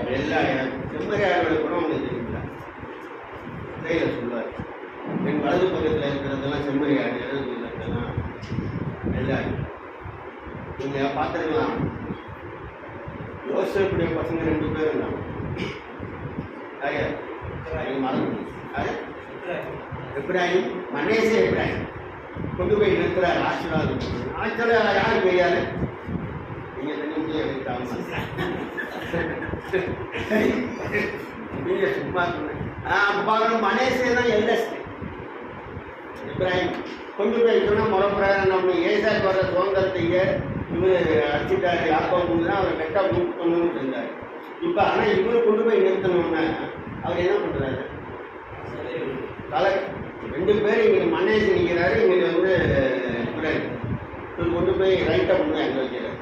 வெள்ளாடையாது. செம்மறியாடுகளை கூட உங்களுக்கு தெரியுங்களா? கையில் சொல்லுவார், என் வலது பக்கத்தில் இருக்கிறதெல்லாம் செம்மறியாடு, இடது பக்கத்தில் இருக்கிறதெல்லாம் வெள்ளாடு. நீங்கள் பார்த்துருக்கலாம், யோசேப்புடைய பசங்க 2 பேர் இருந்தாங்க. மறந்து எப்ராஹிம், மனேசே எப்ராஹிம் கொண்டு போய் நிறுத்துறாரு. ஆசீர்வாதம் ஆச்சரியம் யாருக்கு தெரியாது? நீங்க தனிமையை வைத்தாங்க, நீங்க சும்மா சொன்ன மனேசே தான் எல்டஸ்ட். எப்ராஹிம் கொண்டு போய் சொன்னால் முறப்பிரகாரம் நம்ம ஏசாக்கு வர சுதந்திரத்தையே இவர் அடிச்சுட்டாரு யாக்கோபு தான் அவர் கரெக்டாக மூவ் பண்ணணும்னு இருந்தார். இப்போ ஆனால் இவர் கொண்டு போய் நிறுத்தணும்னா அவர் என்ன பண்ணுறாரு? தலை 2 பேர் இங்கே மன்னேசி நிற்கிறாரு, இங்கே வந்து இவர் கொண்டு போய் ரைட்டாக கொண்டு போய் அங்கே வைக்கிறார்.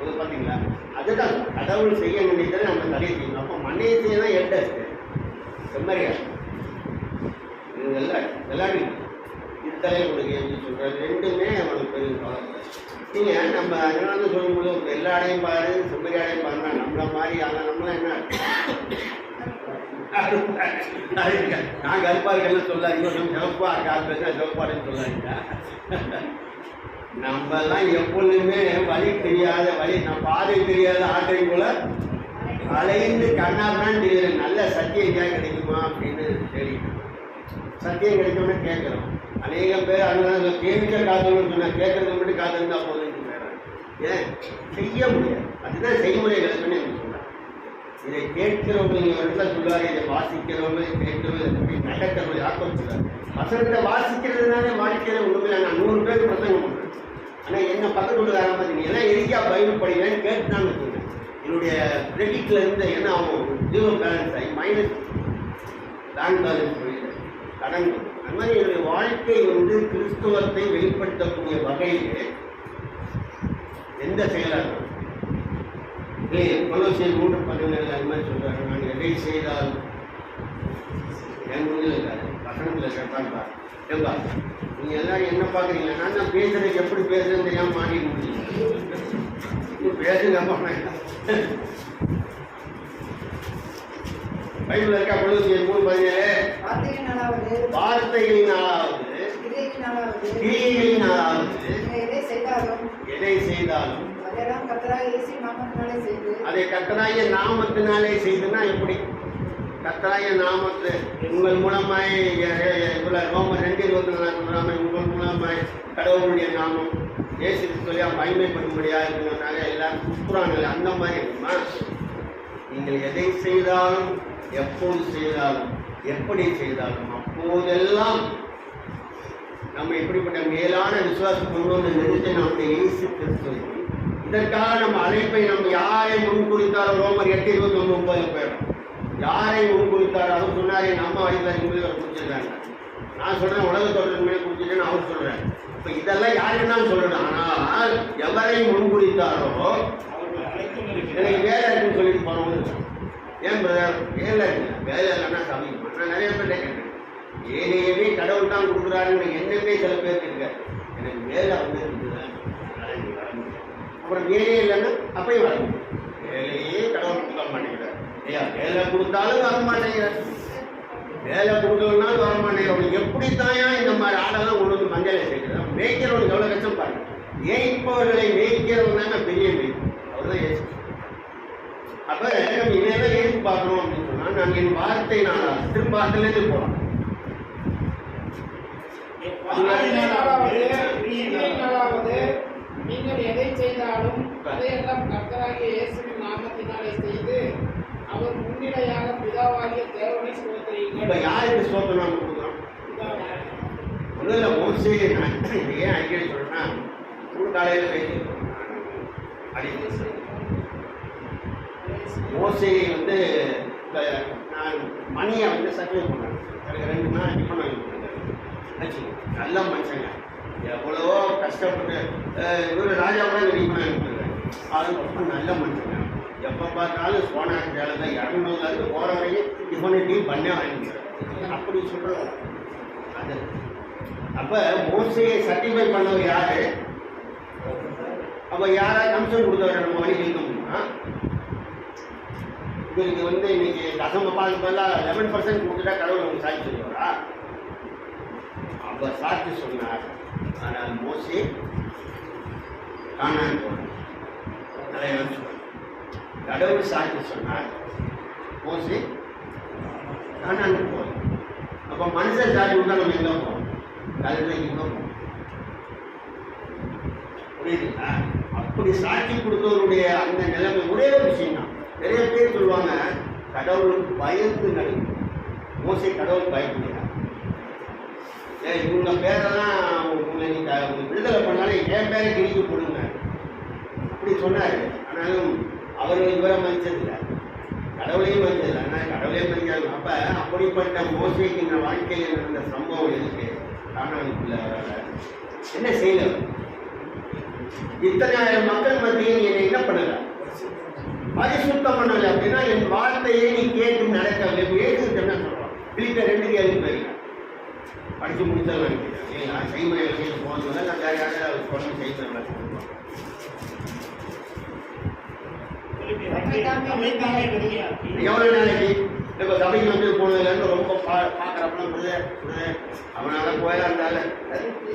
அது பார்த்தீங்களா? அதுதான் கடவுள் செய்ய நினைக்கிறது நம்ம தலையை செய்யணும். அப்போ மன்னேசியை தான் எட்டாச்சு செம்மறியா இது விளையாடி இது தலையை கொடுக்க அப்படின்னு சொல்கிறாரு. 2மே அவனுக்கு பெரிய பழக்கம். நீங்கள் நம்ம அதனால சொல்லும்போது எல்லா ஆடையும் பாரு செம்மறி ஆடையும் பாருன்னா நம்மளை மாதிரி ஆனால் நம்மளாம் என்ன நான் கருப்பாருக்கெல்லாம் சொல்லாதீங்க, நம்ம சிவப்பா கால் பேச சிவப்பாருன்னு சொல்லாதீங்க. நம்மெல்லாம் எப்பொழுதுமே வழி தெரியாத நம்ம பாதை தெரியாத ஆட்டை போல அலைந்து கண்ணாதான் தெரியல. நல்ல சத்தியம் எங்கேயா கிடைக்குமா அப்படின்னு தெரியும். சத்தியம் கிடைக்கும்னு கேட்குறோம். அநேகம் பேர் அதனால கேட்க காதல்னு சொன்னால் கேட்கறதுக்கு மட்டும் காதல் தான் போதுன்னு சொல்கிறாங்க. ஏன் செய்ய முடியாது? அதுதான் செய்முறை விளக்குன்னு எனக்கு சொல்கிறாங்க. இதை கேட்கிறவங்க நீங்கள் இடத்துல சொல்லுவார், இதை வாசிக்கிறவங்க கேட்கிறவங்க நடக்கிறவங்க யாக்கும் சொல்லுவார். வசனத்தை வாசிக்கிறதுனாலே வாழ்க்கையில் உண்மையில நான் 100 பேருக்கு பிரசங்கம் பண்ணுறேன். ஆனால் என்ன பக்கத்து உள்ள ஆரம்பிச்சு நீ எல்லாம் எரிக்கா பைபிள் படிக்கிறேன்னு கேட்டுனான்னு சொன்னேன். என்னுடைய கிரெடிட்ல இருந்து என்ன ஆகும்? 0 பேலன்ஸ் ஆகி மைனஸ் பேங்க் பேலன்ஸ் போயிடுது, கடன். அந்த மாதிரி என்னுடைய வாழ்க்கை வந்து கிறிஸ்துவத்தை வெளிப்படுத்தக்கூடிய வகையில் எந்த செயலாக இருக்கும்? கொலோசியர் 3:17 அது மாதிரி சொல்றாரு, நான் எதை செய்தாலும் என் முடியல இருக்காரு வசனத்தில் கேட்பான் பாரு. ஏன்பா நீங்கள் எல்லாரும் என்ன பார்க்குறீங்க? நான் தான் பேசுறதுக்கு எப்படி பேசுறது தெரியாமல் மாறி முடியும். பேசுங்க பைபிள் இருக்கா? கொலோசியர் 3:17 வார்த்தைகளினாலாவது கிரியைகளினாலாவது எதை செய்தாலும் அதை கர்த்தராகிய நாமத்தினாலே செய்துனா எப்படி? கர்த்தராகிய நாமத்து உங்கள் மூலமாய் ரோமர் 2:24 உங்கள் மூலமாய் கடவுளுடைய நாமம் இயேசு கிறிஸ்துவை மகிமைப்படும்படியாக இருக்கிறதுனால எல்லாரும் குப்புறாங்க. அந்த மாதிரி இருக்குமா? நீங்கள் எதை செய்தாலும் எப்போது செய்தாலும் எப்படி செய்தாலும் அப்போதெல்லாம் நம்ம எப்படிப்பட்ட மேலான விசுவாசம் கொண்டு வந்து நிறுத்தி நம்முடைய இயேசு கிறிஸ்துவை இதற்காக நம்ம அழைப்பை நம்ம யாரை முன்குறித்தாரோ ரோமர் 8:29 போயிடும். யாரை முன்குறித்தாரோ அவர் சொன்னாரே நம்ம வயதில் இருக்கும்போது அவர் குடிச்சிருக்காங்க. நான் சொல்கிறேன் உலகத்தோட்டத்துக்கு மேலே குடிச்சிட்டேன்னு அவர் சொல்கிறேன். இப்போ இதெல்லாம் யாருன்னு சொல்லணும். ஆனால் எவரை முன்குறித்தாரோ எனக்கு வேலை இருக்குன்னு சொல்லிட்டு போனவங்க ஏன் பிரதர் வேலை இருக்குல்ல? வேலை இல்லைன்னா சமைக்கும். நான் நிறைய பேர் கேட்டேன், வேலையவே கடவுள் தான் கொடுக்குறாருன்னு என்னமே சில பேருக்கு இருக்காரு. எனக்கு வேலை வந்து இருக்குதுதான் அப்புறம் வேலையே இல்லைன்னா அப்பயும் வர முடியும். வேலையே கடவுள் கொடுக்க மாட்டேங்கிறார். ஐயா வேலை கொடுத்தாலும் வர மாட்டேங்கிறார், வேலை கொடுக்கலனாலும் வர மாட்டேங்கிறவங்க எப்படித்தாயா இந்த மாதிரி ஆடெல்லாம் கொண்டு வந்து மஞ்சளை சேர்க்கிறார். மேய்க்கிறவனுக்கு எவ்வளோ கஷ்டம் பாருங்க. ஏய்ப்பவர்களை மேய்க்கிறவங்க தானே பெரிய மேய்ப்பு. அவர் தான் ஏசு. அப்போ நம்ம இதெல்லாம் ஏற்று பார்க்கணும் அப்படின்னு சொன்னால் நான் என் வார்த்தை நான் திரும்ப அதுலேருந்து போகலாம். நீங்கள் எதை செய்தாலும் அதையெல்லாம் கர்த்தராகிய இயேசுவின் நாமத்தினாலே செய்து அவர் முன்னிலையாக பிதாவாகிய தேவனை ஸ்தோத்திரியுங்கள். இப்போ யாருக்கு ஸ்தோத்திரம் கொடுக்குறோம்? முதல்ல மோசே நான் ஏன் அடிக்கடி சொல்றேன்னா காலையில் மோசையை வந்து நான் மணியை வந்து சர்வே பண்ணேன். எனக்கு 2 நாள் டிஃபன் வாங்கி கொடுத்தாரு. நல்ல மனுஷங்க, எவ்வளவோ கஷ்டப்பட்டு இவர் ராஜா கூட டிஃபன் வாங்கி கொடுத்தாரு. அது ரொம்ப நல்ல மனுஷங்க. எப்போ பார்த்தாலும் சோனாக்கு வேலை தான் 200 போகிற வரைக்கும் டிஃபனை டீ பண்ணே வாங்கிக்கிறார். அப்படி சொல்கிறோம். அது அப்போ மோசையை சர்டிஃபை பண்ணவர் யாரு? அப்போ யாரா கமிஷன் கொடுத்தவர் நம்ம வழி இருக்க முடியுமா? இவருக்கு வந்து இன்னைக்கு தசம பாலுக்கு பதிலாக 11% கொடுத்துட்டா கடவுள் அவங்க சாட்சி சொல்லுவாரா? அப்போ சாட்சி சொன்னார். ஆனால் மோசே காணான் போனார். தலைவன் சொன்னார். கடவுள் சாட்சி சொன்னார், மோசே காணான் போனார். அப்போ மனுஷன் சாட்சி கொடுத்தா நம்ம எங்கே போவோம்? கல்விக்கு போவோம். புரியுதுங்களா? அப்படி சாட்சி கொடுத்தவருடைய அந்த நிலைமை ஒரே ஒரு விஷயம் தான். நிறைய பேர் சொல்லுவாங்க கடவுளுக்கு பயந்து நடுங்க. மோசே கடவுள் பயப்படுகிறார். இவங்க பேரெல்லாம் உங்களை நீங்கள் விடுதலை பண்ணாலும் என் பேரை கிழிக்க போடுங்க அப்படி சொன்னார். ஆனாலும் அவர் இவரை மதிச்சதில்லை, கடவுளையும் மதிச்சதில்லை. ஆனால் கடவுளையும் மதிக்காது. அப்போ அப்படிப்பட்ட மோசைக்கின்ற வாழ்க்கையில் நடந்த சம்பவம் இருக்கு. காணாமக்குள்ள என்ன செய்யல? இத்தனை ஆயிரம் மக்கள் மத்தியில் என்னை என்ன பண்ணல? பரிசுத்தம் பண்ணல. அப்படின்னா என் வார்த்தையை நீ கேட்டு நடக்கவில்லை. இப்போ ஏற்று என்ன சொல்கிறோம்? பிலிப்பர் 2:7 படித்து முடித்தாலும் நினைக்கிறேன். செய்முறை விஷயம் போனதுனால நான் வேற யாராவது சொல்லி செய்முறை எவ்வளோ நாளைக்கு இப்போ சபைக்கு வந்து போனதுலேருந்து ரொம்ப பார்க்குறப்பெல்லாம் அவனால போயா இருந்தாலும்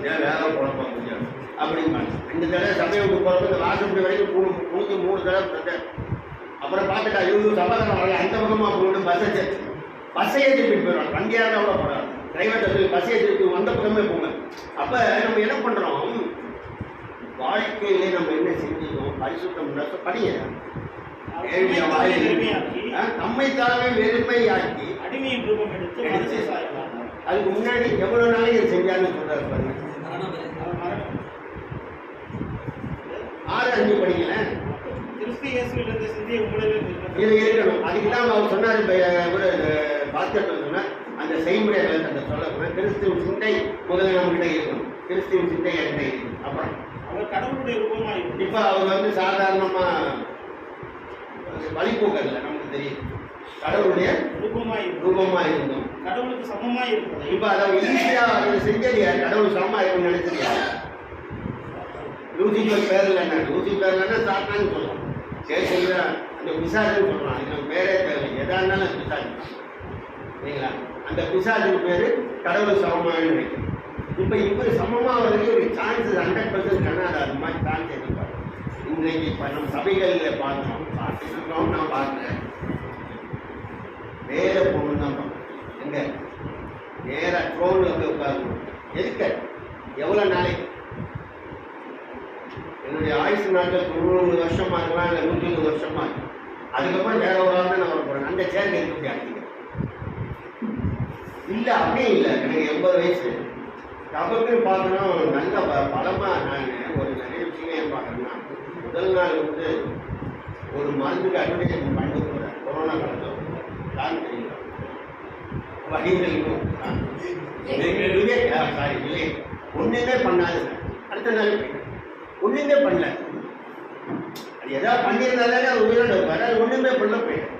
ஏன் வேலை குழப்பா முடியாது அப்படிம்பாங்க. 2 தடவை சபையை விட்டு போகிறப்ப இந்த வாசப்படி வரைக்கும் குளிச்சு 3 தடவை தந்தேன். அப்புறம் பார்த்துட்டா இவங்க சபாதாரம் வரைய அந்த பக்கமாக போட்டு பஸ்ஸை ஏற்றிட்டு போயிடுவாங்க. வண்டியாக தான் அவ்வளோ போகிறாங்க. டிரைவர்கிட்ட சொல்லி பஸ்ஸை ஏற்றிட்டு வந்த பக்கமே போங்க. அப்போ நம்ம என்ன பண்ணுறோம்? வாழ்க்கையிலே நம்ம என்ன செஞ்சுக்கோம்? பரிசுத்தம் படிங்க. நம்மைத்தாவே வெறுமையாக்கி அதுக்கு முன்னாடி எவ்வளவு நாளைக்கு செஞ்சான்னு சொல்றாரு பாருங்க. 6:5 படிக்கல இது இருக்கணும். அதுக்குதான் அவர் சொன்னார். ஒரு பாஸ்கெட் சொன்னார் அந்த செய்முறை அந்த சொல்ல கிறிஸ்துவின் சிந்தை முதல்ல நம்ம கிட்ட இருக்கணும். கிறிஸ்துவின் சிந்தை என்கிட்ட இருக்கு. அப்புறம் அவர் கடவுளுடைய ரூபமா இப்ப அவர் வந்து சாதாரணமா வழிபோக்கல நமக்கு தெரியும். கடவுளுடைய ரூபமா இருந்தோம், கடவுளுக்கு சமமா இருக்கும். இப்ப அதை ஈஸியா செஞ்சது கடவுள் சமமா இருக்கும்னு நினைச்சிருக்கா? லூசிபர் பேர்ல என்ன? லூசிபர்லன்னா சாத்தான்னு சொல்லலாம். சரி சொல்ல அந்த பிசாசுன்னு சொல்லலாம். அது நம்ம பேரே தேவை. எதா இருந்தாலும் பிசாசு சரிங்களா? அந்த பிசாசுக்கு பேரு கடவுள் சமமானு நினைக்கும். இப்ப இவர் சமமா வரைக்கும் ஒரு சான்ஸ் 100% கண்ணாது. அது மாதிரி சான்ஸ் எதிர்பார்க்கும். இன்றைக்கு இப்ப நம்ம சபைகளில் பார்த்துருக்கோம். நான் பார்க்கிறேன் வேற பொண்ணு தான் பார்க்கணும். எங்க நேர ட்ரோன்ல போய் உட்காரணும். எதுக்க எவ்வளவு நாளைக்கு? என்னுடைய ஆயுசு நாட்கள் 90 வருஷமா இருக்கலாம், இல்லை 120 வருஷமா இருக்கும். அதுக்கப்புறம் வேற ஒரு ஆள் தான் நான் வர போறேன். அந்த சேர்ந்து எப்படி அடிக்கிறேன்? இல்லை அப்படியே இல்லை. எனக்கு 80 வயசு. கபக்குன்னு பார்க்கணும். நல்ல பலமா நான் ஒரு நிறைய விஷயம் பார்க்கறேன்னா, முதல் நாள் வந்து ஒரு மருந்துக்கு அட்வர்டைஸ்மெண்ட் பண்ணிட்டு போகிறேன். கொரோனா காலத்தில் யாரும் தெரியல. வடிவங்களுக்கும் சாரி இல்லை ஒன்றுமே பண்ணாது. அடுத்த நாள் ஒன்றுமே பண்ணல. அது எதாவது பண்ணியிருந்தாலே அது உயிரோட இருப்பார். அது ஒன்றுமே பண்ணல போயிடும்.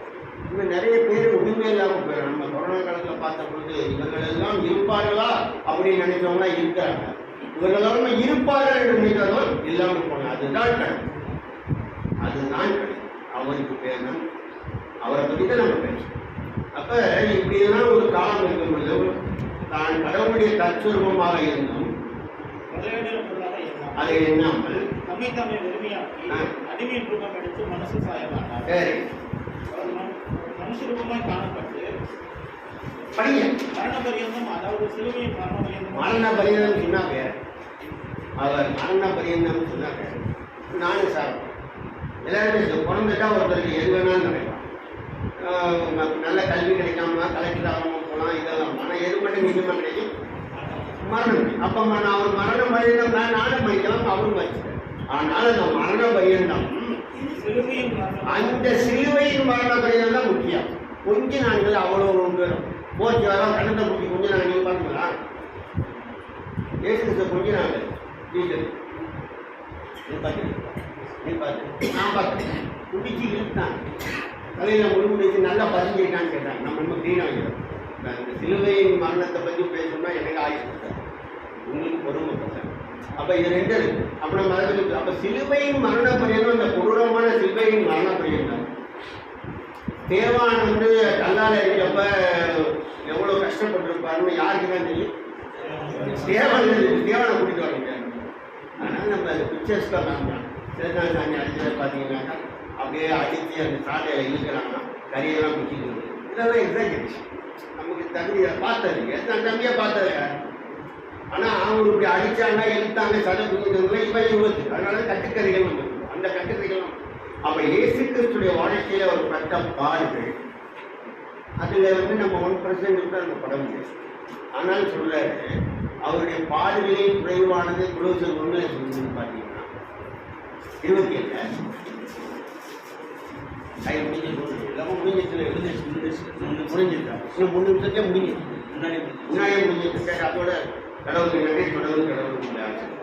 இன்னும் நிறைய பேர் ஒன்றுமே இல்லாமல் போயிடும். நம்ம கொரோனா காலத்தில் பார்த்த பொழுது இவர்கள் எல்லாம் இருப்பார்களா அப்படின்னு நினைச்சவங்களா இருக்கிறாங்க. இவர்களெல்லாம் இருப்பார்கள் என்று நினைக்கிறவர்கள் இல்லாமல் போனாங்க. அதுதான் கடவுள். அதுதான் கடவுள். அவருக்கு பேரணும். அவரை பற்றி தான் நம்ம பேசணும். அப்போ இப்படியெல்லாம் ஒரு காலம் இருக்கும் பொழுது தான் கடவுளுடைய தற்சுரூபமாக இருந்தும் அதை எண்ணாமல் மனுஷரூபமாய் காணப்பட்டு மரண பரியந்தம் சொன்னா பேர். அவர் மரண பரியந்தம் சொன்னா பேர். நானும் சார் எல்லாருமே பிறந்துட்டா ஒருத்தருக்கு எது வேணாலும் கிடைக்கும். நல்ல கல்வி கிடைக்காம கலெக்டர் ஆகாம போகலாம். இதெல்லாம் ஆனால் எது மட்டும் நிச்சயமாக கிடைக்கும்? மரணம். அப்போ நான் அவர் மரண பரியந்தம் நானும் படிக்கலாம், அவரும் படிச்சுட்டேன். ஆனால் அந்த மரண பரியந்தம் அந்த சிலுவையின் மரண பரியந்தம் தான் முக்கியம். கொஞ்ச நாட்கள் அவ்வளோ பேரும் போச்சு வரோம். கண்ணத்தை முடிச்சு கொஞ்ச நாள் நீங்கள் பார்த்தீங்களா? ஏசு கொஞ்ச நாள் நீ பார்த்து நான் பார்த்தேன். குடிச்சு இழுத்தான் தலையில் முழுமுடிச்சு நல்லா பறிஞ்சிருக்கான்னு கேட்டாங்க. நம்ம ரொம்ப க்ளீனாக வைக்கிறோம். இந்த சிலுவையின் மரணத்தை பற்றி பேசணும்னா எனக்கு ஆயுஷ் உங்களுக்கு பொறுமைப்பட்டேன். அப்போ இது 2 இருக்கு. அப்போ நம்ம அதை அப்போ சிலுவையின் மரண பரியந்தம் அந்த கொடூரமான சிலுவையின் மரண பரியந்தம் தேவான் வந்து கல்லால் இருக்கப்ப எவ்வளோ கஷ்டப்பட்டுருப்பாருன்னு யாருக்கு தான் தெரியும்? தேவானை கூட்டிட்டு வர முடியாது. அதனால் நம்ம பிக்சர்ஸ்லாம் காமிக்கலாம். சேத்தான் சாமி அடிச்சதை பார்த்தீங்கன்னாக்கா அப்படியே அடித்து அந்த சாட்டையில் இழுக்கிறாங்கன்னா கரியெல்லாம் குச்சிட்டு வருது. இதெல்லாம் எக்ஸாஜரேஷன். நமக்கு தகுதி பார்த்தது எத்தனை தம்பியாக பார்த்தது. ஆனால் அவங்க இப்படி அடித்தாங்க இழுத்தாங்க சதை குச்சிட்டு இப்போ விபத்து. அதனால கட்டுக்கதைகள் வந்து அந்த கட்டுக்கதைகளும் அப்போ இயேசு கிறிஸ்துடைய வாழ்க்கையில் ஒரு பட்ட பாடுகள் அதில் வந்து நம்ம 1% தான் நம்ம பட முடியாது. ஆனால் சொல்றாரு அவருடைய பாடுகளில் குறைவானது குலோசர் ஒன்று சொல்லுன்னு பார்த்தீங்கன்னா 27 கை முடிஞ்சு எல்லாமே முடிஞ்சிருக்கா இன்னும் 3 நிமிஷத்தே முடிஞ்சிருக்கு முன்னாடியே முடிஞ்சிருக்கு. அதோட கடவுளுக்கு நன்றி, கடவுளுக்கு